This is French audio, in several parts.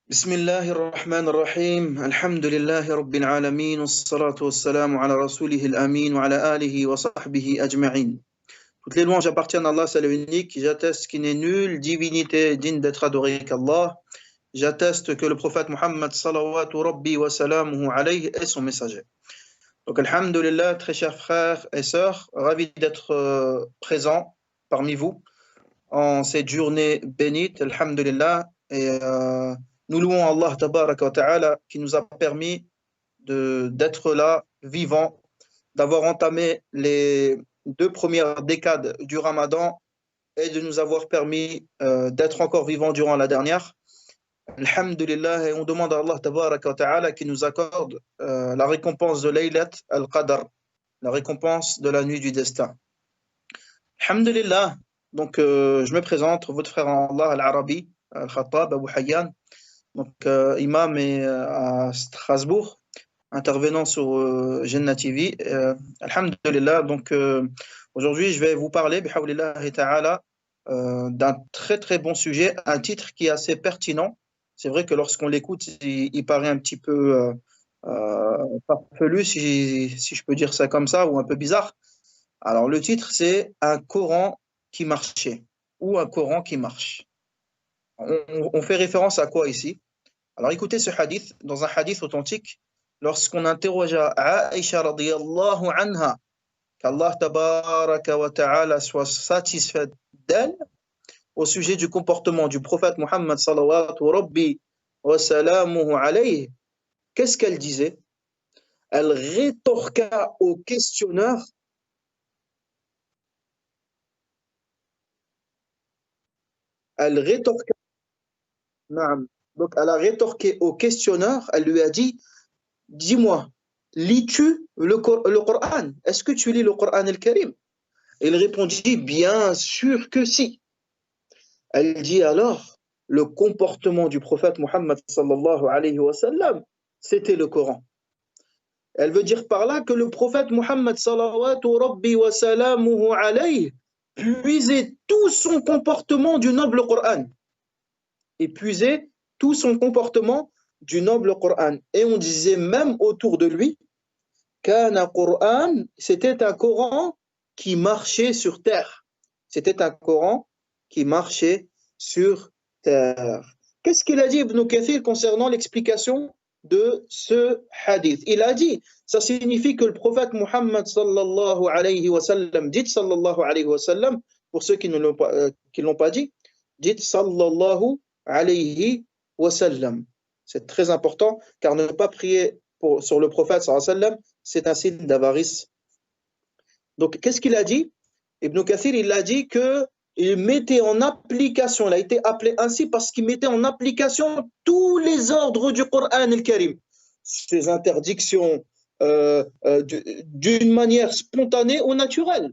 بسم الله الرحمن الرحيم الحمد لله رب العالمين والصلاة والسلام على رسوله الأمين وعلى آله وصحبه أجمعين. Toutes les louanges appartiennent à Allah, c'est l'unique. J'atteste qu'il n'est nulle divinité digne d'être adorée qu'Allah. J'atteste que le prophète Muhammad salawatu rabbi wa salamuhu alayhi est son messager. Donc, alhamdulillah, très chers frères et sœurs, ravi d'être présent parmi vous en cette journée bénite, alhamdulillah, et nous louons Allah tabaraka wa ta'ala qui nous a permis d'être là, vivants, d'avoir entamé les 2 premières décades du Ramadan et de nous avoir permis d'être encore vivants durant la dernière. Alhamdulillah, et on demande à Allah tabaraka wa ta'ala qui nous accorde la récompense de Laylat al-Qadr, la récompense de la nuit du destin. Alhamdulillah, donc je me présente, votre frère en Allah al-Arabi, al-Khattab, Abu Hayyan, donc imam à Strasbourg, intervenant sur Jannah TV. Alhamdulillah, donc aujourd'hui je vais vous parler, bihawlillahi ta'ala, d'un très très bon sujet, un titre qui est assez pertinent. C'est vrai que lorsqu'on l'écoute, il paraît un petit peu farfelu, si je peux dire ça comme ça, ou un peu bizarre. Alors le titre c'est un Coran qui marchait, ou un Coran qui marche. On fait référence à quoi ici? Alors écoutez ce hadith, dans un hadith authentique, lorsqu'on interrogea Aïcha radiyallahu anha, qu'Allah tabaraka wa ta'ala soit satisfait d'elle, au sujet du comportement du prophète Muhammad sallallahu rabbi wa salamuhu alayhi, qu'est-ce qu'elle disait? Elle rétorqua au questionneur elle rétorqua donc elle a rétorqué au questionneur, elle lui a dit, dis-moi, lis-tu le Coran? Est-ce que tu lis le Coran al-Karim? Il répondit, bien sûr que si. Elle dit alors, le comportement du prophète Muhammad sallallahu alayhi wa sallam, c'était le Coran. Elle veut dire par là que le prophète Muhammad sallallahu wa sallamuhu alayhi puisait tout son comportement du noble Coran. Et puisait tout son comportement du noble Coran. Et on disait même autour de lui, qu'un Coran, c'était un Coran qui marchait sur terre. C'était un Coran qui marchait sur terre. Qu'est-ce qu'il a dit Ibn Kathir concernant l'explication de ce hadith? Il a dit, ça signifie que le prophète Muhammad sallallahu alayhi wa sallam, dites sallallahu alayhi wa sallam, pour ceux qui ne l'ont pas dit, dites sallallahu alayhi wa sallam. C'est très important, car ne pas prier sur le prophète sallallahu alayhi wa sallam, c'est un signe d'avarice. Donc, qu'est-ce qu'il a dit? Ibn Kathir, il a dit qu'il mettait en application, il a été appelé ainsi parce qu'il mettait en application tous les ordres du Coran al-Karim, ses interdictions d'une manière spontanée ou naturelle.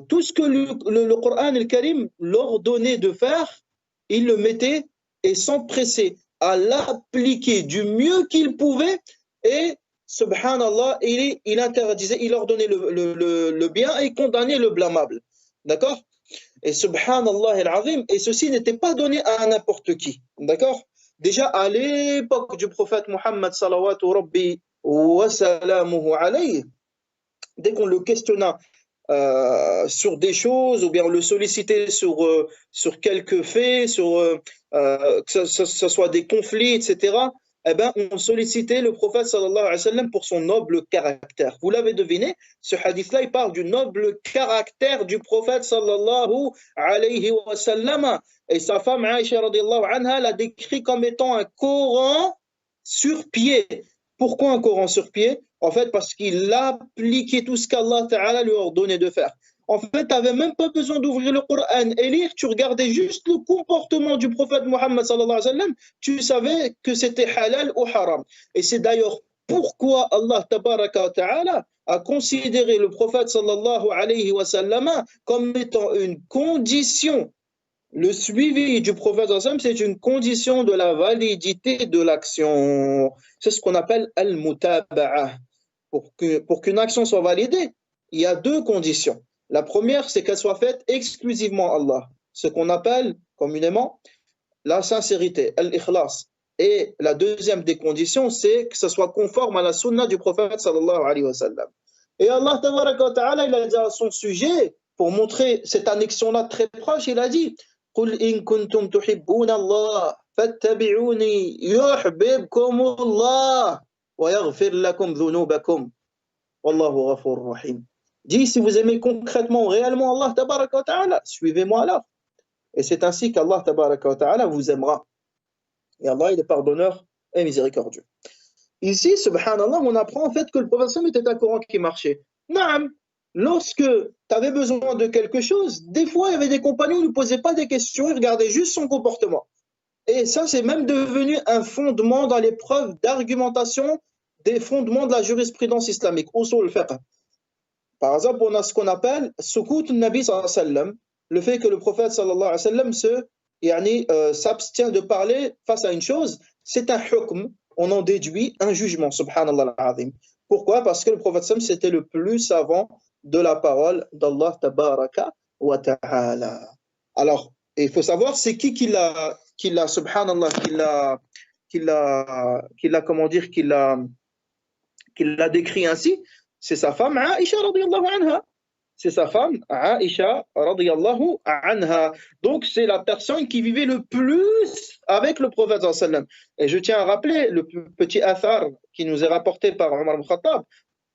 Tout ce que le Coran al-Karim l'ordonnait de faire, il le mettait et s'empressait à l'appliquer du mieux qu'il pouvait et subhanallah, il interdisait, il ordonnait le bien et condamnait le blâmable. D'accord? Et subhanallah al-azim, et ceci n'était pas donné à n'importe qui. D'accord? Déjà à l'époque du prophète Muhammad salawatu rabbi wa salamuhu alayhi, dès qu'on le questionna sur des choses, ou bien on le sollicitait sur quelques faits, que ce soit des conflits, etc., eh ben, on sollicitait le prophète sallallahu alayhi wa sallam pour son noble caractère. Vous l'avez deviné, ce hadith-là, il parle du noble caractère du prophète sallallahu alayhi wa sallam. Et sa femme Aïcha radiyallahu anha l'a décrit comme étant un Coran sur pied. Pourquoi un Coran sur pied? En fait, parce qu'il appliquait tout ce qu'Allah Ta'ala lui ordonnait de faire. En fait, tu n'avais même pas besoin d'ouvrir le Coran et lire, tu regardais juste le comportement du prophète Muhammad sallallahu alayhi wa sallam, tu savais que c'était halal ou haram. Et c'est d'ailleurs pourquoi Allah tabaraka wa ta'ala a considéré le prophète sallallahu alayhi wa sallam comme étant une condition. Le suivi du prophète sallallahu alayhi wa sallam, c'est une condition de la validité de l'action. C'est ce qu'on appelle al-mutaba'ah. Pour qu'une action soit validée, il y a 2 conditions. La première, c'est qu'elle soit faite exclusivement à Allah, ce qu'on appelle communément la sincérité, al-ikhlas. Et la deuxième des conditions, c'est que ce soit conforme à la sunna du prophète sallallahu alayhi wa sallam. Et Allah tabaraka wa ta'ala, il a dit à son sujet, pour montrer cette annexion-là très proche, il a dit قُلْ إِن كُنْتُمْ تُحِبُّونَ اللَّهَ فَاتَّبِعُونِي يُحْبِبْكُمُ اللَّهُ وَيَغْفِرْ لَكُمْ ذُنُوبَكُمْ وَاللَّهُ غَفُورٌ رَحِيمٌ. Dis, si vous aimez concrètement, réellement Allah tabaraka wa ta'ala, suivez-moi alors. Et c'est ainsi qu'Allah tabaraka wa ta'ala vous aimera. Et Allah, il est pardonneur et miséricordieux. Ici, subhanallah, on apprend en fait que le prophète était un Coran qui marchait. Naam, lorsque tu avais besoin de quelque chose, des fois, il y avait des compagnons qui ne posaient pas des questions, ils regardaient juste son comportement. Et ça, c'est même devenu un fondement dans les preuves d'argumentation des fondements de la jurisprudence islamique, usul al-fiqh. Par exemple, on a ce qu'on appelle sukut al-Nabi sallallahu alayhi wa sallam, le fait que le prophète sallallahu alayhi wa sallam s'abstient de parler face à une chose, c'est un hukm, on en déduit un jugement, subhanallah al-azim. Pourquoi? Parce que le prophète sallam c'était le plus savant de la parole d'Allah tabaraka wa ta'ala. Alors, il faut savoir c'est qui l'a subhanallah, comment dire, qui l'a décrit ainsi, c'est sa femme Aïcha radiyallahu anha. C'est sa femme Aïcha radiyallahu anha. Donc c'est la personne qui vivait le plus avec le prophète sallallahu alayhi wa sallam. Et je tiens à rappeler le petit athar qui nous est rapporté par Omar ibn Khattab,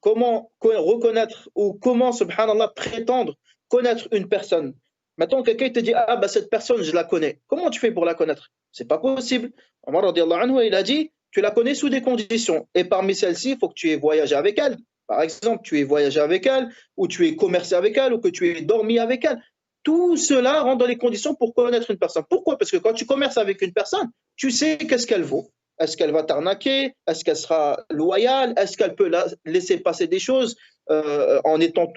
comment reconnaître ou comment subhanallah prétendre connaître une personne. Maintenant quelqu'un te dit ah bah cette personne je la connais. Comment tu fais pour la connaître? C'est pas possible. Omar radiyallahu anhu il a dit tu la connais sous des conditions et parmi celles-ci il faut que tu aies voyagé avec elle. Par exemple, tu es voyagé avec elle, ou tu es commercé avec elle, ou que tu es dormi avec elle. Tout cela rentre dans les conditions pour connaître une personne. Pourquoi? Parce que quand tu commerces avec une personne, tu sais qu'est-ce qu'elle vaut. Est-ce qu'elle va t'arnaquer? Est-ce qu'elle sera loyale? Est-ce qu'elle peut laisser passer des choses en étant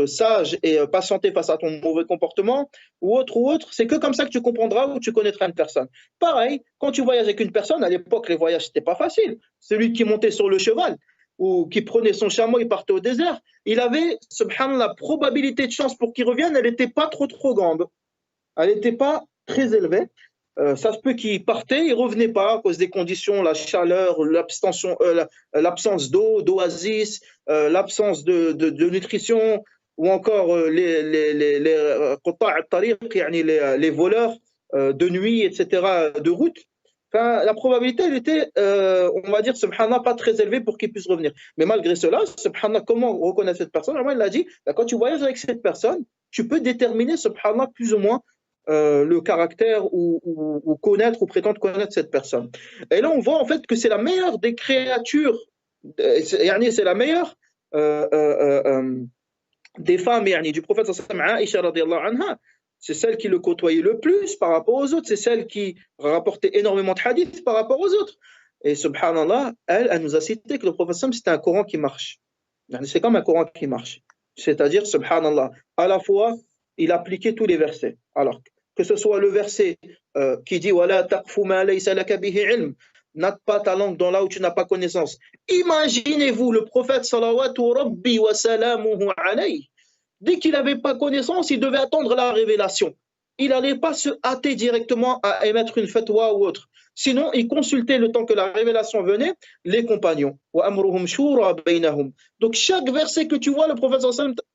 sage et patienter face à ton mauvais comportement ou autre? C'est que comme ça que tu comprendras ou tu connaîtras une personne. Pareil, quand tu voyages avec une personne, à l'époque, les voyages, c'était pas facile. Celui qui montait sur le cheval, ou qui prenait son chameau et partait au désert, il avait, subhanallah, la probabilité de chance pour qu'il revienne, elle n'était pas trop grande. Elle n'était pas très élevée. Ça se peut qu'il partait, il ne revenait pas à cause des conditions, la chaleur, l'absence d'eau, d'oasis, l'absence de nutrition, ou encore les voleurs de nuit, etc., de route. Enfin, la probabilité, elle était, on va dire, subhanallah, pas très élevée pour qu'il puisse revenir. Mais malgré cela, subhanallah, comment reconnaître cette personne? Il a dit, quand tu voyages avec cette personne, tu peux déterminer, subhanallah, plus ou moins le caractère ou connaître ou prétendre connaître cette personne. Et là, on voit en fait que c'est la meilleure des créatures, c'est la meilleure des femmes du prophète sallallahu alayhi wa sallam, Aïcha radiyallahu anha. C'est celle qui le côtoyait le plus par rapport aux autres. C'est celle qui rapportait énormément de hadiths par rapport aux autres. Et subhanallah, elle nous a cité que le prophète c'était un Coran qui marche. C'est comme un Coran qui marche. C'est-à-dire, subhanallah, à la fois, il appliquait tous les versets. Alors, que ce soit le verset qui dit « Wala taqfu ma laysa laka bihi ilm » n'atte pas ta langue dans là où tu n'as pas connaissance. Imaginez-vous le prophète salawatu rabbi wa salamuhu alayhi. Dès qu'il n'avait pas connaissance, il devait attendre la révélation. Il n'allait pas se hâter directement à émettre une fatwa ou autre. Sinon, il consultait le temps que la révélation venait, les compagnons. Donc, chaque verset que tu vois, le prophète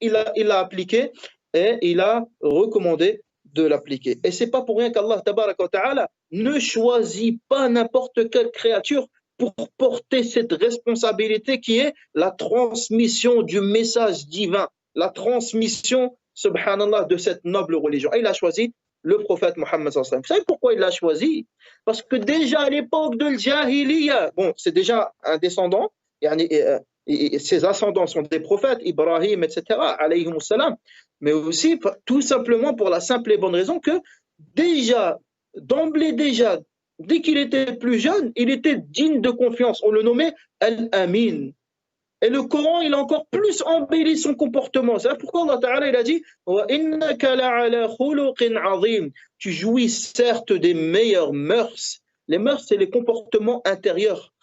il l'a appliqué et il a recommandé de l'appliquer. Et ce n'est pas pour rien qu'Allah tabaraka wa ta'ala ne choisit pas n'importe quelle créature pour porter cette responsabilité qui est la transmission du message divin, la transmission, subhanallah, de cette noble religion. Et il a choisi le prophète Mohammed sallallahu alayhi wa sallam. Vous savez pourquoi il l'a choisi? Parce que déjà à l'époque de l'Jahiliya, bon, c'est déjà un descendant, et ses ascendants sont des prophètes, Ibrahim, etc., alayhimus salam, mais aussi tout simplement pour la simple et bonne raison que déjà, d'emblée déjà, dès qu'il était plus jeune, il était digne de confiance. On le nommait Al-Amin. Et le Coran, il a encore plus embelli son comportement. C'est pourquoi Allah Ta'ala, il a dit « Tu jouis certes des meilleures mœurs. » Les mœurs, c'est les comportements intérieurs.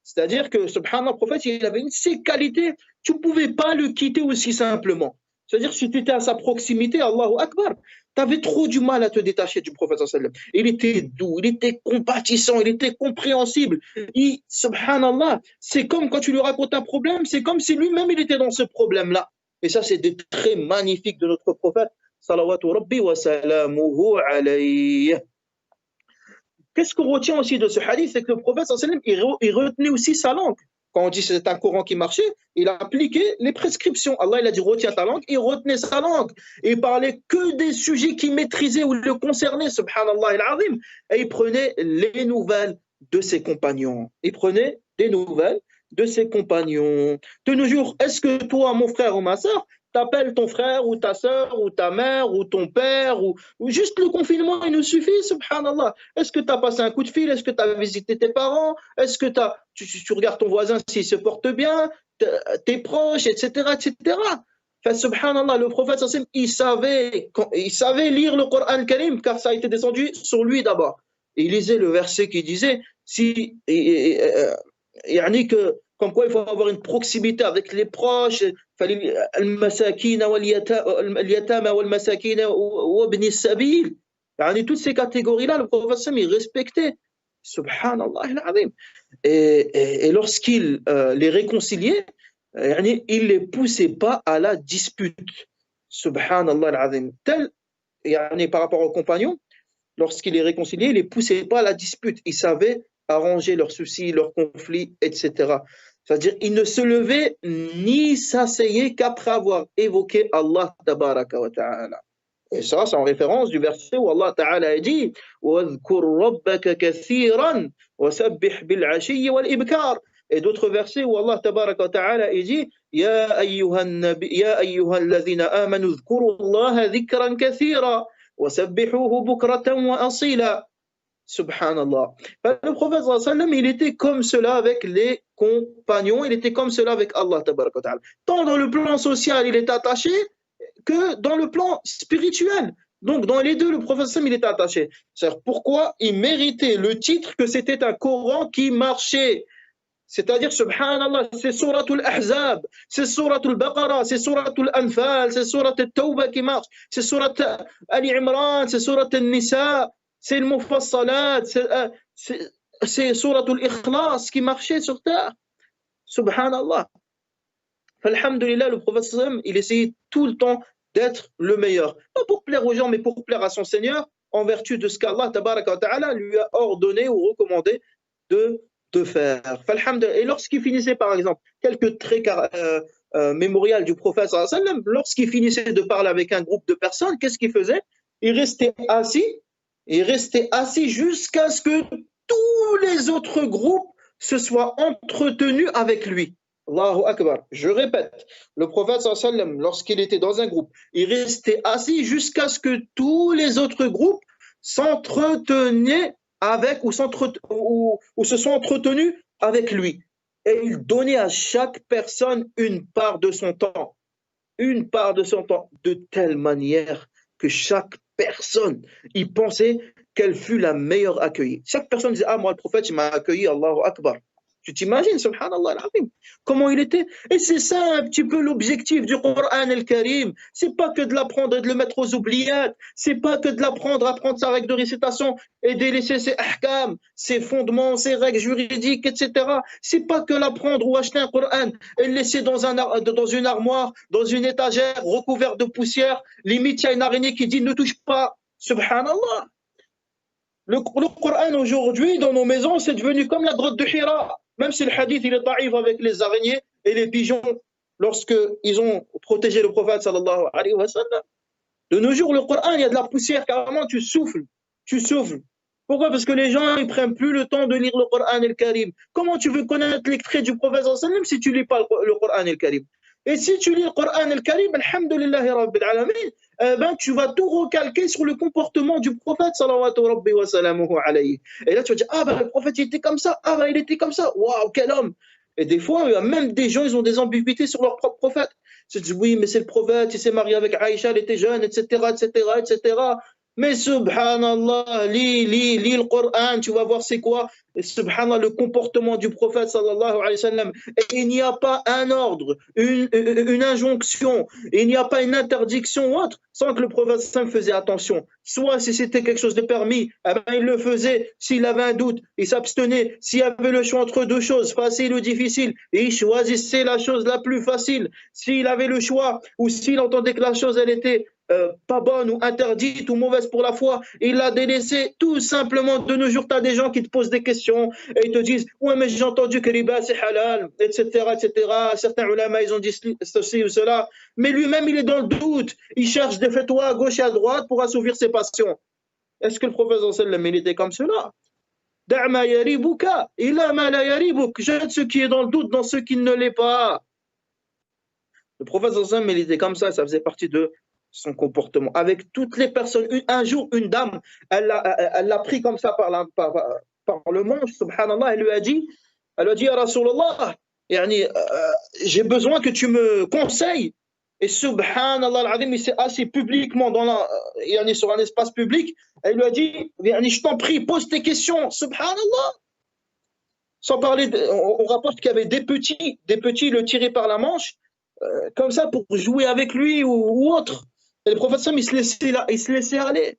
C'est-à-dire que, subhanallah, le prophète, il avait une ces qualités, tu ne pouvais pas le quitter aussi simplement. C'est-à-dire, si tu étais à sa proximité, Allahu Akbar, tu avais trop du mal à te détacher du prophète sallallahu alayhi wa sallam. Il était doux, il était compatissant, il était compréhensible. Subhanallah, c'est comme quand tu lui racontes un problème, c'est comme si lui-même il était dans ce problème-là. Et ça, c'est des traits magnifiques de notre prophète, salawatu rabbi wa salamuhu alayhi. Qu'est-ce qu'on retient aussi de ce hadith? C'est que le prophète sallallahu alayhi wa sallam, il retenait aussi sa langue. Quand on dit que c'est un Coran qui marchait, il a appliqué les prescriptions. Allah, il a dit retiens ta langue, il retenait sa langue. Et il parlait que des sujets qu'il maîtrisait ou le concernaient, subhanallah al-azim. Et il prenait les nouvelles de ses compagnons. Il prenait des nouvelles de ses compagnons. De nos jours, est-ce que toi, mon frère ou ma soeur, t'appelles ton frère ou ta soeur ou ta mère ou ton père ou juste le confinement, il nous suffit, subhanallah. Est-ce que tu as passé un coup de fil? Est-ce que tu as visité tes parents? Est-ce que tu regardes ton voisin s'il se porte bien, tes proches, etc., etc. Enfin, subhanallah, le prophète, il savait lire le Coran Karim car ça a été descendu sur lui d'abord. Il lisait le verset qui disait comme quoi il faut avoir une proximité avec les proches. Toutes ces catégories-là, le prophète il respectait. Subhanallah al-azim. Et lorsqu'il les réconciliait, il ne les poussait pas à la dispute. Subhanallah al-azim. Par rapport aux compagnons, lorsqu'il les réconciliait, il ne les poussait pas à la dispute. Il savait arranger leurs soucis, leurs conflits, etc. C'est-à-dire, il ne se levait ni s'asseyait qu'après avoir évoqué Allah tabaraka wa ta'ala. Et ça, c'est en référence du verset où Allah ta'ala a dit وَاذْكُرْ رَبَّكَ كَثِيرًا وَسَبِّحْ بِالْعَشِيِّ وَالْإِبْكَارِ. Et d'autres versets où Allah tabaraka wa ta'ala a dit يَا أَيُّهَا الَّذِينَ آمَنُوا اذْكُرُوا اللَّهَ ذِكْرًا كَثِيرًا وَسَبِّحُوهُ بُكْرَةً وَأَصِيلًا. Subhanallah. Le prophète sallallahu alayhi wa sallam, il était comme cela avec les compagnons, il était comme cela avec Allah tabaraka wa ta'ala. Tant dans le plan social, il est attaché, que dans le plan spirituel. Donc, dans les deux, le prophète sallallahu alayhi wa sallam, il était attaché. C'est-à-dire, pourquoi il méritait le titre que c'était un Coran qui marchait. C'est-à-dire, subhanallah, c'est Suratul Ahzab, c'est Suratul Baqarah, c'est Suratul Anfal, c'est Suratul Tawbah qui marche, c'est Surat Ali Imran, c'est Suratul Nisa, c'est le Mufassalat, c'est Suratul Ikhlas qui marchait sur terre. Subhanallah. Alhamdulillah, le prophète sallam, il essayait tout le temps d'être le meilleur. Pas pour plaire aux gens, mais pour plaire à son Seigneur, en vertu de ce qu'Allah tabaraka wa ta'ala lui a ordonné ou recommandé de faire. Et lorsqu'il finissait, par exemple, quelques traits mémorials du prophète sallallahu alayhi wa sallam, lorsqu'il finissait de parler avec un groupe de personnes, qu'est-ce qu'il faisait? Il restait assis jusqu'à ce que tous les autres groupes se soient entretenus avec lui. Allahu Akbar. Je répète, le prophète sallallahu alayhi wa sallam, lorsqu'il était dans un groupe, il restait assis jusqu'à ce que tous les autres groupes s'entretenaient avec ou se sont entretenus avec lui. Et il donnait à chaque personne une part de son temps. Une part de son temps, de telle manière que chaque personne, il pensait qu'elle fut la meilleure accueillie. Chaque personne disait, ah, moi, le prophète, il m'a accueilli, Allahu Akbar. Tu t'imagines, subhanallah al-azim, comment il était. Et c'est ça un petit peu l'objectif du Coran al-Karim. C'est pas que de l'apprendre et de le mettre aux oubliettes. C'est pas que de l'apprendre, apprendre sa règle de récitation et délaisser ses ahkam, ses fondements, ses règles juridiques, etc. C'est pas que l'apprendre ou acheter un Coran et le laisser dans une armoire, dans une étagère recouverte de poussière. Limite, il y a une araignée qui dit ne touche pas. Subhanallah. Le Coran aujourd'hui, dans nos maisons, c'est devenu comme la grotte de Hira. Même si le hadith il est taïf avec les araignées et les pigeons, lorsqu'ils ont protégé le prophète sallallahu alayhi wa sallam. De nos jours, le Coran, il y a de la poussière, carrément, tu souffles. Pourquoi? Parce que les gens, ils ne prennent plus le temps de lire le Coran al-Karim. Comment tu veux connaître les traits du prophète sallallahu alayhi wa sallam si tu ne lis pas le Coran al-Karim? Et si tu lis le Coran al-Karim, alhamdulillahi rabbil alamin, tu vas tout recalquer sur le comportement du prophète sallallahu alayhi. Et là, tu vas dire, ah ben le prophète il était comme ça, ah ben il était comme ça, waouh, quel homme. Et des fois, il y a même des gens, ils ont des ambiguïtés sur leur propre prophète. Ils se disent, oui, mais c'est le prophète, il s'est marié avec Aïcha, elle était jeune, etc., etc., etc. Mais subhanallah, lis le Coran, tu vas voir c'est quoi, subhanallah, le comportement du prophète sallallahu alayhi wa sallam. Et il n'y a pas un ordre, une injonction, il n'y a pas une interdiction ou autre, sans que le prophète sallam faisait attention. Soit si c'était quelque chose de permis, eh ben, il le faisait. S'il avait un doute, il s'abstenait. S'il y avait le choix entre deux choses, facile ou difficile, il choisissait la chose la plus facile. S'il avait le choix, ou s'il entendait que la chose, elle était pas bonne ou interdite ou mauvaise pour la foi, il l'a délaissé tout simplement. De nos jours, tu as des gens qui te posent des questions et ils te disent ouais mais j'ai entendu que riba c'est halal, etc. Certains ulama ils ont dit ceci ou cela, mais lui-même il est dans le doute, il cherche des fatwas à gauche et à droite pour assouvir ses passions. Est-ce que le prophète sallam il était comme cela? Da'ma yaribuka ila ma la yaribuk, jette ce qui est dans le doute dans ce qui ne l'est pas. Le prophète sallam il était comme ça faisait partie de son comportement avec toutes les personnes. Un jour, une dame, elle l'a pris comme ça par le manche, subhanallah, elle lui a dit, Ya Rasulallah, j'ai besoin que tu me conseilles. Et subhanallah, al-azim, il s'est assis publiquement sur un espace public. Elle lui a dit, je t'en prie, pose tes questions, subhanallah. Sans parler, on rapporte qu'il y avait des petits le tiraient par la manche, comme ça pour jouer avec lui ou autre. Et le prophète il se laissait aller.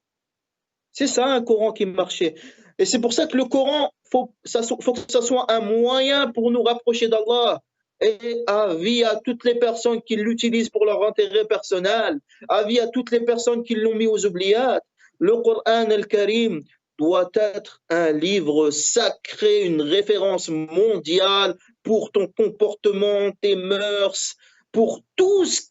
C'est ça un Coran qui marchait. Et c'est pour ça que le Coran, faut que ça soit un moyen pour nous rapprocher d'Allah. Et avis à toutes les personnes qui l'utilisent pour leur intérêt personnel, avis à toutes les personnes qui l'ont mis aux oubliettes. Le Coran al-Karim doit être un livre sacré, une référence mondiale pour ton comportement, tes mœurs, pour tout ce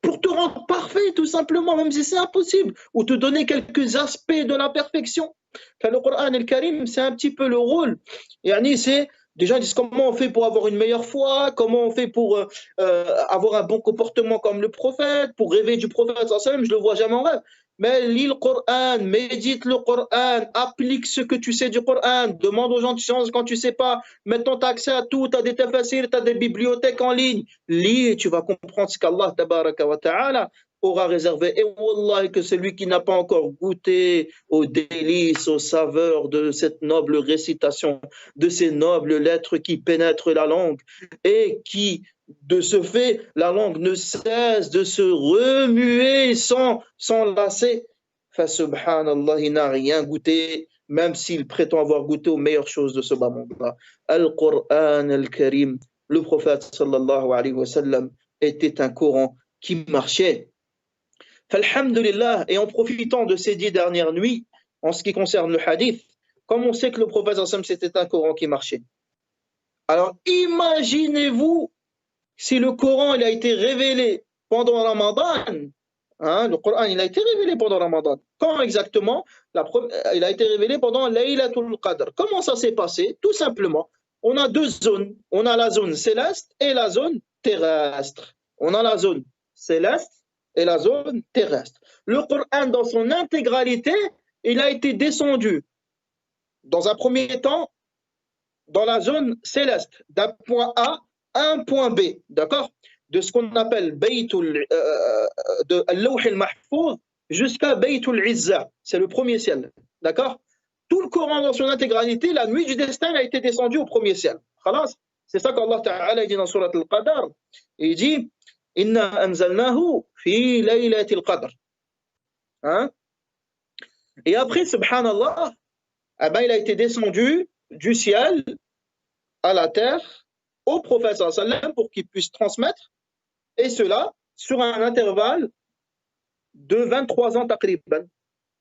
pour te rendre parfait, tout simplement, même si c'est impossible, ou te donner quelques aspects de la perfection. Car le Coran et le Karim, c'est un petit peu le rôle. C'est des gens disent comment on fait pour avoir une meilleure foi, comment on fait pour avoir un bon comportement comme le prophète, pour rêver du prophète, je ne le vois jamais en rêve. Mais lis le Coran, médite le Coran, applique ce que tu sais du Coran, demande aux gens de science quand tu ne sais pas. Maintenant, tu as accès à tout, tu as des tafsirs, tu as des bibliothèques en ligne. Lis et tu vas comprendre ce qu'Allah tabaraka wa ta'ala aura réservé. Et wallah, que celui qui n'a pas encore goûté aux délices, aux saveurs de cette noble récitation, de ces nobles lettres qui pénètrent la langue et qui, de ce fait, la langue ne cesse de se remuer sans lasser. Subhanallah, il n'a rien goûté, même s'il prétend avoir goûté aux meilleures choses de ce bas monde-là. Al-Qur'an al-Karim, le prophète sallallahu alayhi wa sallam, était un Coran qui marchait. Alhamdulillah, et en profitant de ces 10 dernières nuits, en ce qui concerne le hadith, comme on sait que le prophète sallallahu alayhi wa sallam, c'était un Coran qui marchait. Alors imaginez-vous si le Coran il a été révélé pendant Ramadan, le Coran il a été révélé pendant Ramadan. Quand exactement? Il a été révélé pendant Laylatul Qadr. Comment ça s'est passé? Tout simplement, on a deux zones. On a la zone céleste et la zone terrestre. On a la zone céleste et la zone terrestre. Le Coran dans son intégralité, il a été descendu dans un premier temps dans la zone céleste, d'un point A à un point B, d'accord? De ce qu'on appelle de Al-Lawh al-Mahfouz jusqu'à Baytul Izza, c'est le premier ciel, d'accord? Tout le Coran dans son intégralité, la nuit du destin a été descendu au premier ciel. C'est ça qu'Allah Ta'ala dit dans Surat Al-Qadr. Il dit Inna anzalnahu fi laylatil qadr. Et après, subhanallah, il a été descendu du ciel à la terre au prophète sallam pour qu'il puisse transmettre, et cela sur un intervalle de 23 ans taqriban,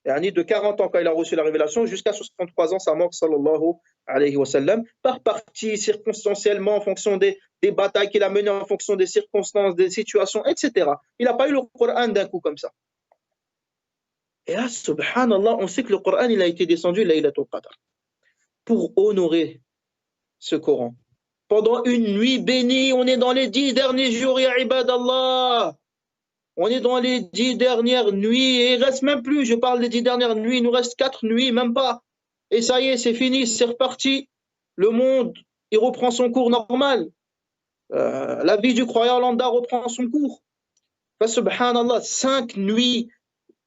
de 40 ans quand il a reçu la révélation jusqu'à 63 ans sa mort sallallahu alayhi wa sallam, par partie circonstanciellement en fonction des batailles qu'il a menées, en fonction des circonstances, des situations, etc. Il n'a pas eu le Coran d'un coup comme ça. Et là, subhanallah, on sait que le Coran il a été descendu Laylatul Qadr pour honorer ce Coran. Pendant une nuit bénie, on est dans les 10 derniers jours, ya ibadallah. On est dans les 10 dernières nuits, et il ne reste même plus, je parle des 10 dernières nuits, il nous reste 4 nuits, même pas. Et ça y est, c'est fini, c'est reparti. Le monde, il reprend son cours normal. La vie du croyant lambda reprend son cours. Subhanallah, 5 nuits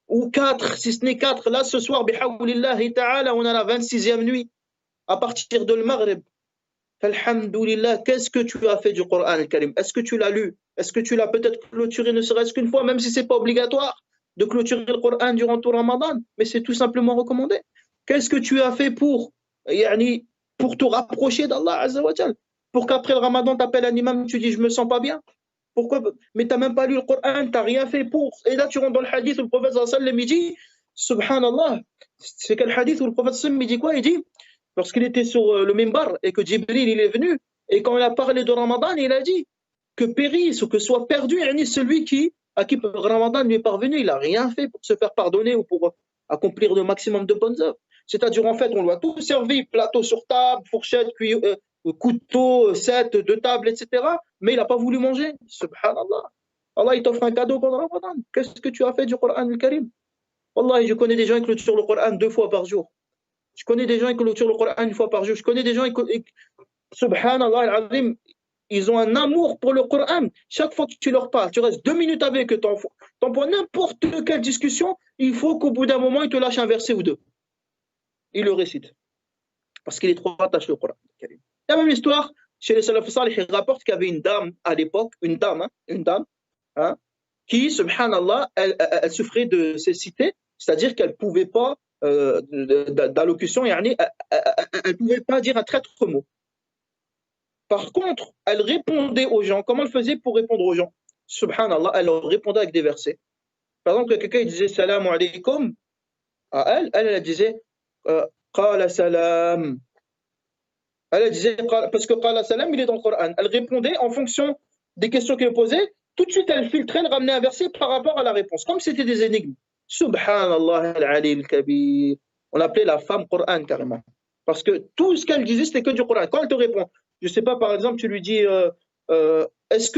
ou 4, si ce n'est 4. Là, ce soir, bihawlillahi ta'ala, on a la 26e nuit, à partir de le Maghreb. Alhamdulillah, qu'est-ce que tu as fait du Coran al-Karim? Est-ce que tu l'as lu? Est-ce que tu l'as peut-être clôturé, ne serait-ce qu'une fois, même si ce n'est pas obligatoire de clôturer le Coran durant tout Ramadan, mais c'est tout simplement recommandé. Qu'est-ce que tu as fait yani, pour te rapprocher d'Allah Azza wa Jal? Pour qu'après le Ramadan, tu appelles un imam, tu dis je me sens pas bien. Pourquoi? Mais tu n'as même pas lu le Coran, tu n'as rien fait pour. Et là, tu rentres dans le hadith où le prophète sallallahu alayhi wa sallam, il dit, subhanallah, c'est quel hadith où le prophète sallallahu alayhi wa sallam, il dit quoi? Il dit, lorsqu'il était sur le mimbar et que Jibril il est venu, et quand il a parlé de Ramadan, il a dit que périsse ou que soit perdu celui à qui le Ramadan lui est parvenu. Il n'a rien fait pour se faire pardonner ou pour accomplir le maximum de bonnes œuvres. C'est-à-dire, en fait, on lui a tout servi, plateau sur table, fourchette, couteau, set de table, etc. Mais il n'a pas voulu manger. Subhanallah. Allah, il t'offre un cadeau pendant Ramadan. Qu'est-ce que tu as fait du Coran al-Karim? Wallah, je connais des gens qui clôturent le Coran 2 fois par jour. Je connais des gens qui clôturent le Coran 1 fois par jour. Je connais des gens qui, subhanallah al-azim, ils ont un amour pour le Coran. Chaque fois que tu leur parles, tu restes 2 minutes avec eux, t'envoies n'importe quelle discussion, il faut qu'au bout d'un moment, ils te lâchent un verset ou deux. Ils le récitent. Parce qu'il est trop attaché au Coran. La même histoire, chez les salaf salih, ils rapportent qu'il y avait une dame à l'époque, une dame, qui, subhanallah, elle souffrait de cécité, c'est-à-dire qu'elle ne pouvait pas, d'allocution, elle ne pouvait pas dire un traître mot. Par contre, elle répondait aux gens. Comment elle faisait pour répondre aux gens? Subhanallah, elle leur répondait avec des versets. Par exemple, quelqu'un disait salam alaykum à elle disait qala salam. Elle disait, parce que qala salam, il est dans le Coran. Elle répondait en fonction des questions qu'elle posait. Tout de suite, elle filtrait, elle ramenait un verset par rapport à la réponse, comme si c'était des énigmes. Subhanallah al-Ali al-Kabir. On l'appelait la femme Coran carrément. Parce que tout ce qu'elle disait, c'était que du Coran. Quand elle te répond, je ne sais pas, par exemple, tu lui dis est-ce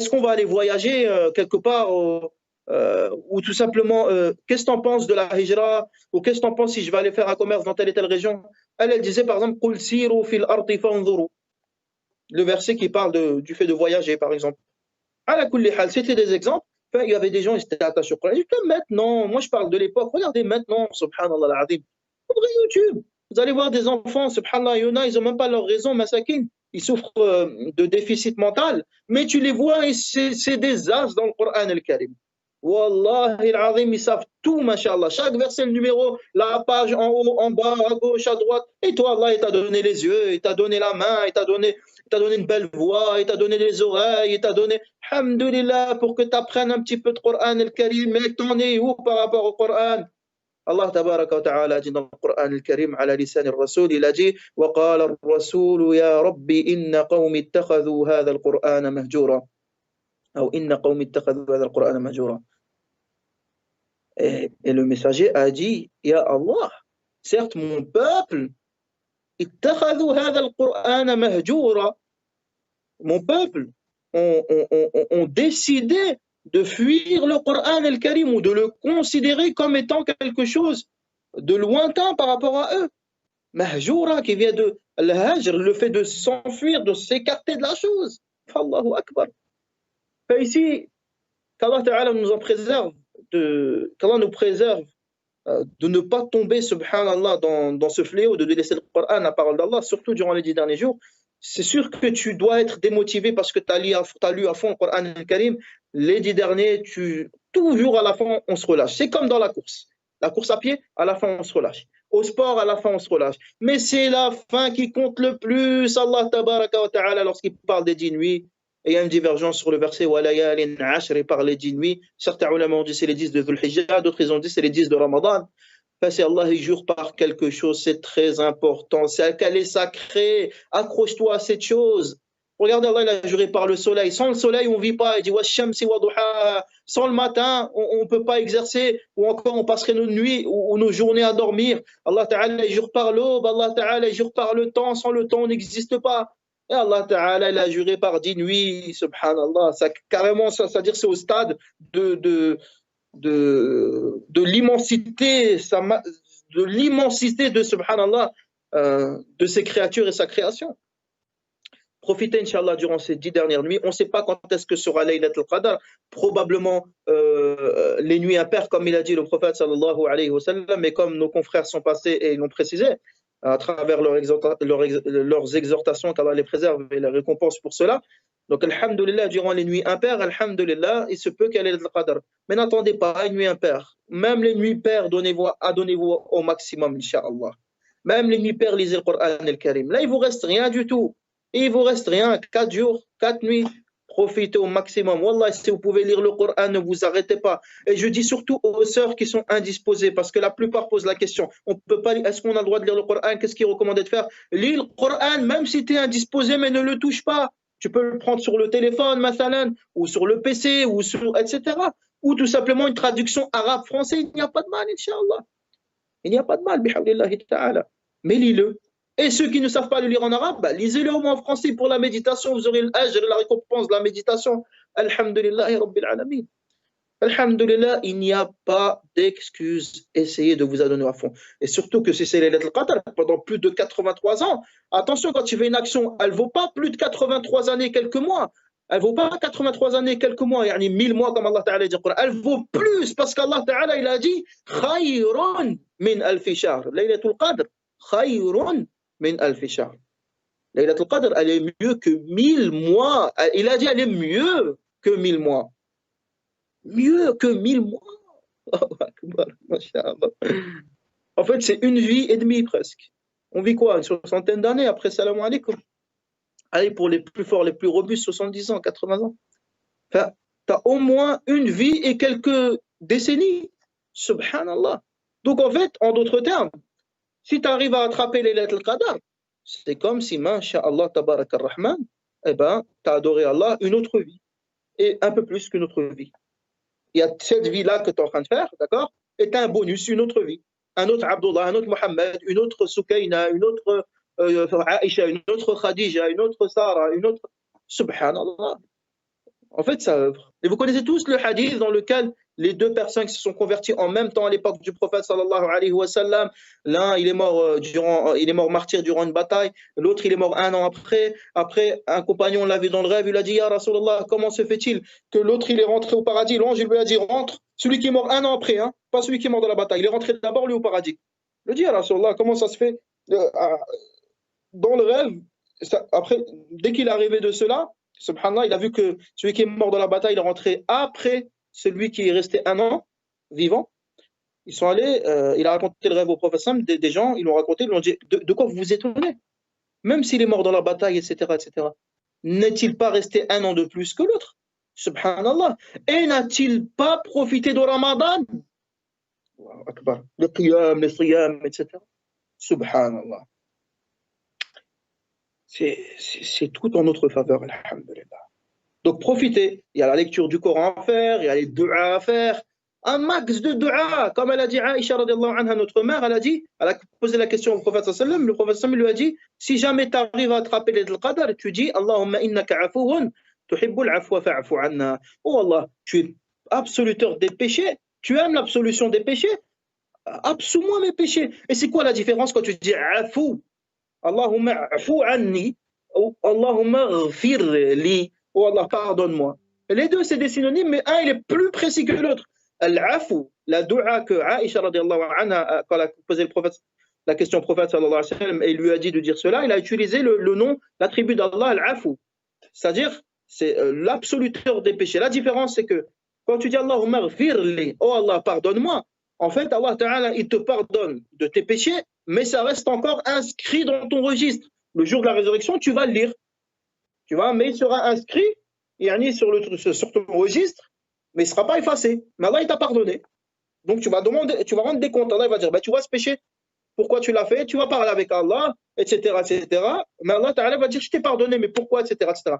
qu'on va aller voyager quelque part ou tout simplement qu'est-ce que tu en penses de la hijra, ou qu'est-ce que tu en penses si je vais aller faire un commerce dans telle et telle région? Elle disait par exemple Qul siru fil ardi fanzuru. Le verset qui parle du fait de voyager, par exemple. Ala kulli hal, c'était des exemples. Enfin, il y avait des gens, ils étaient attachés au Coran. Ils disaient maintenant, moi je parle de l'époque, regardez maintenant, subhanallah al-azim. Ouvrez YouTube, vous allez voir des enfants, subhanallah, ils n'ont même pas leur raison, masakin. Ils souffrent de déficit mental, mais tu les vois, c'est des as dans le Coran al-Karim. Wallahi al-azim, ils savent tout, mashallah. Chaque verset, le numéro, la page en haut, en bas, à gauche, à droite. Et toi, Allah, il t'a donné les yeux, il t'a donné la main, il t'a donné une belle voix, il t'a donné les oreilles, il t'a donné, alhamdulillah, pour que tu apprennes un petit peu de Coran al-Karim. Mais t'en es où par rapport au Coran? Allah tabaraka wa ta'ala dit dans le Coran al-Karim, ala lisan al-Rasul, il a dit وَقَالَ الرَّسُولُ يَا رَبِّ إِنَّ قَوْمِ اتَّخَذُوا هَذَا الْقُرْآنَ مَهْجُورًا أو إِنَّ قَوْمِ اتَّخَذُوا هَذَا الْقُرْآنَ مَهْجُورًا. Et le messager a dit, Ya Allah, certes mon peuple, اتَّخَذُوا هَذَا الْقُرْآنَ مَهْجُورًا, mon peuple ont décidé de fuir le Coran al-Karim ou de le considérer comme étant quelque chose de lointain par rapport à eux. Mahjoura, qui vient de al-hajr, le fait de s'enfuir, de s'écarter de la chose. Allahu Akbar. Ici, qu'Allah Ta'ala nous en préserve, qu'Allah nous préserve de ne pas tomber, subhanallah, dans ce fléau, de délaisser le Coran, la parole d'Allah, surtout durant les 10 derniers jours. C'est sûr que tu dois être démotivé parce que tu as lu à fond le Coran al-Karim. Les 10 derniers, toujours à la fin, on se relâche. C'est comme dans la course. La course à pied, à la fin, on se relâche. Au sport, à la fin, on se relâche. Mais c'est la fin qui compte le plus. Allah tabaraka wa ta'ala, lorsqu'il parle des 10 nuits, et il y a une divergence sur le verset وَلَيَالٍ عَشْرٍ, par les 10 nuits. Certains ulama ont dit c'est les 10 de Dhul Hijjah, d'autres ils ont dit c'est les 10 de Ramadan. Parce que Allah il jure par quelque chose, c'est très important, c'est qu'elle est sacrée, accroche-toi à cette chose. Regardez, Allah il a juré par le soleil. Sans le soleil, on ne vit pas. Il dit وَالشَّمْسِ وَضُحَاهَا. Sans le matin, on ne peut pas exercer, ou encore on passerait nos nuits ou nos journées à dormir. Allah Ta'ala il jure par l'aube, Allah Ta'ala il jure par le temps. Sans le temps, on n'existe pas. Et Allah Ta'ala il a juré par 10 nuits, subhanallah. Ça, carrément, c'est-à-dire c'est au stade de l'immensité de subhanallah, de ses créatures et sa création. Profitez, Inch'Allah, durant ces 10 dernières nuits. On ne sait pas quand est-ce que sera Laylat al-Qadr. Probablement les nuits impaires, comme il a dit le prophète sallallahu alayhi wa sallam, mais comme nos confrères sont passés et ils l'ont précisé, à travers leurs exhortations, qu'Allah les préserve et les récompense pour cela. Donc, alhamdulillah, durant les nuits impaires, alhamdulillah, il se peut qu'elle ait le qadr. Mais n'attendez pas une nuit impaire. Même les nuits paires, donnez-vous au maximum, Inch'Allah. Même les nuits paires, lisez le Coran al-Karim. Là, il ne vous reste rien du tout. Il ne vous reste rien. 4 jours, 4 nuits. Profitez au maximum. Wallah, si vous pouvez lire le Coran, ne vous arrêtez pas. Et je dis surtout aux sœurs qui sont indisposées, parce que la plupart posent la question. On peut pas. Est-ce qu'on a le droit de lire le Coran? Qu'est-ce qu'il est recommandé de faire? Lis le Coran, même si tu es indisposé, mais ne le touche pas. Tu peux le prendre sur le téléphone, mathalan, ou sur le PC, ou sur, etc. Ou tout simplement une traduction arabe-français. Il n'y a pas de mal, Inch'Allah. Il n'y a pas de mal, bihawlillahi ta'ala. Mais lis-le. Et ceux qui ne savent pas le lire en arabe, bah, lisez-le au moins en français pour la méditation. Vous aurez l'ajr, la récompense de la méditation. Alhamdulillahi Rabbil Alamin. Alhamdulillah, il n'y a pas d'excuse. Essayez de vous adonner à fond. Et surtout que si c'est Laylat al-Qadr pendant plus de 83 ans, attention, quand tu fais une action, elle ne vaut pas plus de 83 années, quelques mois. Elle ne vaut pas 83 années, quelques mois, yani 1000 mois comme Allah Ta'ala dit. Elle vaut plus parce qu'Allah Ta'ala il a dit Khayrun min alfi shahr. Laylat al-Qadr, Khayrun min alfi shahr. Laylat al-Qadr, elle est mieux que 1000 mois. Il a dit elle est mieux que 1000 mois. Mieux que 1000 mois. En fait, c'est une vie et demie presque. On vit quoi? Une soixantaine d'années après salam alaikum. Allez, pour les plus forts, les plus robustes, 70 ans, 80 ans. Enfin, tu as au moins une vie et quelques décennies. Subhanallah. Donc, en fait, en d'autres termes, si tu arrives à attraper les lettres al-Qadr, c'est comme si, masha'Allah, tabarak ar-Rahman, eh ben, tu as adoré Allah une autre vie. Et un peu plus qu'une autre vie. Il y a cette vie-là que tu es en train de faire, d'accord? Et tu as un bonus, une autre vie. Un autre Abdullah, un autre Mohammed, une autre Soukaina, une autre Aisha, une autre Khadija, une autre Sarah, une autre. Subhanallah. En fait, ça œuvre. Et vous connaissez tous le hadith dans lequel les deux personnes qui se sont converties en même temps à l'époque du prophète sallallahu alayhi wa sallam, l'un il est mort martyr durant une bataille, l'autre il est mort un an après. Après, un compagnon l'a vu dans le rêve, il a dit Ya Rasulallah, comment se fait-il que l'autre il est rentré au paradis? L'ange il lui a dit rentre, celui qui est mort un an après, hein, pas celui qui est mort dans la bataille, il est rentré d'abord lui au paradis. Il a dit Ya Rasulallah, comment ça se fait? Dans le rêve, après, dès qu'il est arrivé de cela, subhanallah, il a vu que celui qui est mort dans la bataille, il est rentré après celui qui est resté un an vivant. Ils sont allés, il a raconté le rêve au prophète, des gens, ils l'ont raconté, ils lui ont dit de quoi vous vous étonnez? Même s'il est mort dans la bataille, etc., etc., n'est-il pas resté un an de plus que l'autre? Subhanallah. Et n'a-t-il pas profité de Ramadan? Le qiyam, les siyam, etc. Subhanallah. C'est tout en notre faveur, alhamdulillah. Donc profitez, il y a la lecture du Coran à faire, il y a les du'a à faire, un max de du'a, comme elle a dit Aïcha radiallahu anha, notre mère, elle a posé la question au prophète sallam, le prophète sallam lui a dit, si jamais tu arrives à attraper les qadr, tu dis, Allahumma innaka afuun, tuhibbul afwa fa'afu anna. Oh Allah, tu es absoluteur des péchés, tu aimes l'absolution des péchés, absous-moi mes péchés. Et c'est quoi la différence quand tu dis afou? Allahumma afu anni, ou Allahumma ghfir li. Oh Allah, pardonne-moi. Les deux, c'est des synonymes, mais un, il est plus précis que l'autre. Al-afu, la dua que Aïcha radiallahu anha, quand elle a posé la question au prophète sallallahu alayhi wa sallam, et il lui a dit de dire cela, il a utilisé le nom, l'attribut d'Allah, al-afu. C'est-à-dire, c'est l'absoluteur des péchés. La différence, c'est que quand tu dis Allahumma ghfirli, oh Allah, pardonne-moi, en fait, Allah Ta'ala, il te pardonne de tes péchés, mais ça reste encore inscrit dans ton registre. Le jour de la résurrection, tu vas le lire. Tu vois, mais il sera inscrit sur ton registre, mais il ne sera pas effacé. Mais Allah, il t'a pardonné. Donc, tu vas rendre des comptes. Allah, il va dire, bah, tu vois ce péché, pourquoi tu l'as fait? Tu vas parler avec Allah, etc., etc. Mais Allah Ta'ala va dire, je t'ai pardonné, mais pourquoi, etc., etc.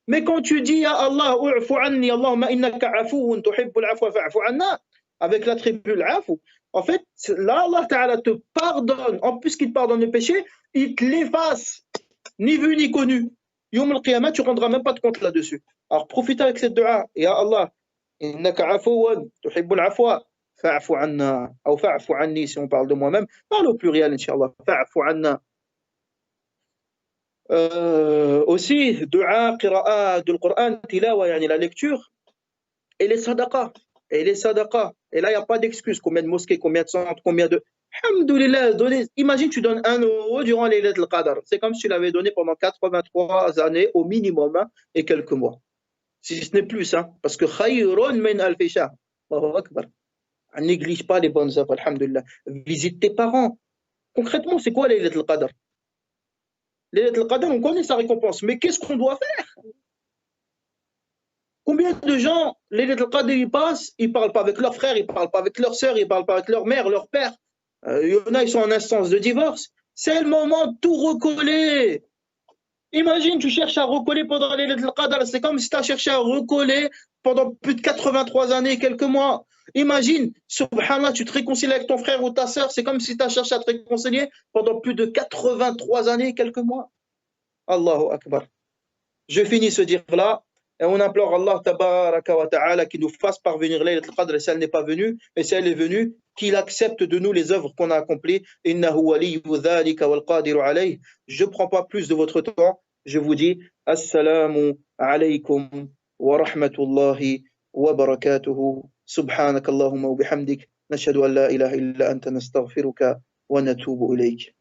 Mais quand tu dis, ya Allah, u'fu anni, Allahumma innaka afuun, tuhibbul afwa fa'fu anna, avec l'attribut l'afu, en fait, là, Allah Ta'ala te pardonne. En plus qu'il te pardonne le péché, il te l'efface. Ni vu ni connu. Yom al-Qiyamah, tu ne rendras même pas de compte là-dessus. Alors profite avec cette dua. Ya Allah, innaka afouwan, tuhibbul afwa, fa'afu anna. Ou fa'afu anni, si on parle de moi-même. Parle au pluriel, Inch'Allah. Fa'afu anna. Aussi, dua, qira'a du Coran, tilawa, yani la lecture, et les sadaqas. Et les sadaqas. Et là, il n'y a pas d'excuse. Combien de mosquées, combien de centres, combien de. Alhamdoulilah, imagine, tu donnes 1 € durant les lettres al-Qadr. C'est comme si tu l'avais donné pendant 83 années au minimum, hein, et quelques mois. Si ce n'est plus, hein, parce que khayrun min alfi shahr. Allahu Akbar. Ne néglige pas les bonnes œuvres, alhamdoulilah. Visite tes parents. Concrètement, c'est quoi les lettres al-Qadr? Les lettres al-Qadr, on connaît sa récompense, mais qu'est-ce qu'on doit faire? Combien de gens, les lettres al-Qadr, ils passent, ils ne parlent pas avec leurs frères, ils ne parlent pas avec leurs sœurs, ils ne parlent pas avec leur mère, leur père. Il y en a, ils sont en instance de divorce. C'est le moment de tout recoller. Imagine, tu cherches à recoller pendant les lettres al-Qadr. C'est comme si tu as cherché à recoller pendant plus de 83 années, quelques mois. Imagine, subhanallah, tu te réconcilies avec ton frère ou ta sœur. C'est comme si tu as cherché à te réconcilier pendant plus de 83 années, quelques mois. Allahu Akbar. Je finis ce dire-là. Et on implore Allah tabaraka wa ta'ala qu'il nous fasse parvenir Laylat al-Qadr, et si elle n'est pas venue, et si elle est venue, qu'il accepte de nous les œuvres qu'on a accomplies. Innahu waliyyu dhalika wal qadiru alayh. Je ne prends pas plus de votre temps. Je vous dis Assalamu alaykum wa rahmatullahi wa barakatuhu. Subhanakallahumma wa bihamdik. Nashhadu an la ilaha illa anta nastaghfiruka wa natubu ilayk.